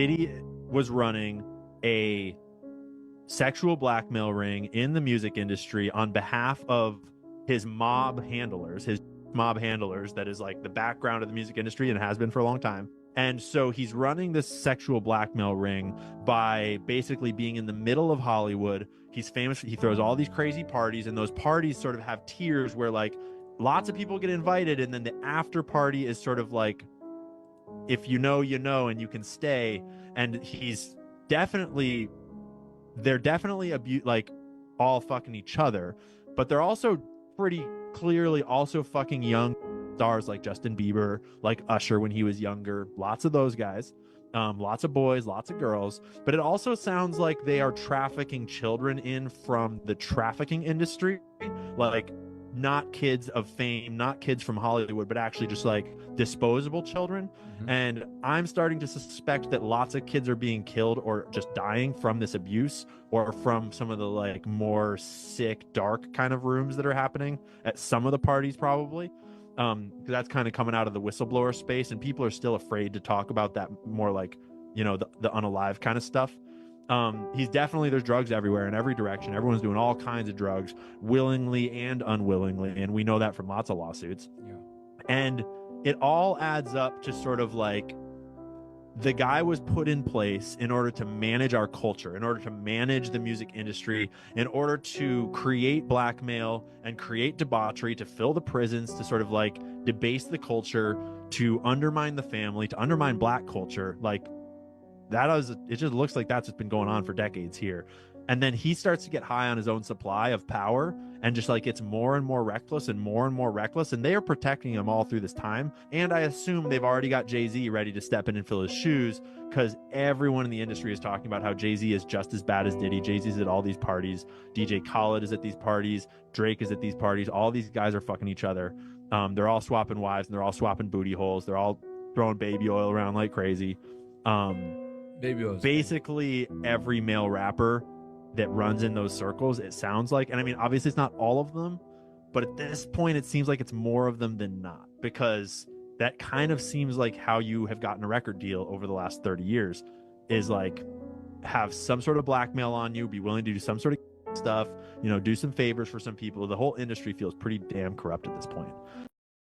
Diddy was running a sexual blackmail ring in the music industry on behalf of his mob handlers that is like the background of the music industry and has been for a long time. And so he's running this sexual blackmail ring by basically being in the middle of Hollywood. He's famous. He throws all these crazy parties, and those parties sort of have tiers where like lots of people get invited, and then the after party is sort of like if you know, you know, and you can stay. And he's definitely they're definitely like all fucking each other, but they're also pretty clearly also fucking young stars like Justin Bieber, like Usher when he was younger, lots of those guys, lots of boys, lots of girls. But it also sounds like they are trafficking children in from the trafficking industry, like not kids of fame, not kids from Hollywood, but actually just like disposable children. And I'm starting to suspect that lots of kids are being killed or just dying from this abuse or from some of the like more sick, dark kind of rooms that are happening at some of the parties, probably. That's kind of coming out of the whistleblower space, and people are still afraid to talk about that more like, you know, the unalive kind of stuff. He's definitely, there's drugs everywhere in every direction. Everyone's doing all kinds of drugs willingly and unwillingly, and we know that from lots of lawsuits. Yeah. And it all adds up to sort of like the guy was put in place in order to manage our culture, in order to manage the music industry, in order to create blackmail and create debauchery, to fill the prisons, to sort of like debase the culture, to undermine the family, to undermine black culture. Like it just looks like that's what's been going on for decades here. And then he starts to get high on his own supply of power and just like gets more and more reckless and more and more reckless. And they are protecting him all through this time. And I assume they've already got Jay-Z ready to step in and fill his shoes, because everyone in the industry is talking about how Jay-Z is just as bad as Diddy. Jay-Z's at all these parties. DJ Khaled is at these parties. Drake is at these parties. All these guys are fucking each other. They're all swapping wives and they're all swapping booty holes. They're all throwing baby oil around like crazy. Baby oil. Basically every male rapper that runs in those circles, it sounds like, and I mean obviously it's not all of them, but at this point it seems like it's more of them than not, because that kind of seems like how you have gotten a record deal over the last 30 years is like have some sort of blackmail on you, be willing to do some sort of stuff, you know, do some favors for some people. The whole industry feels pretty damn corrupt at this point.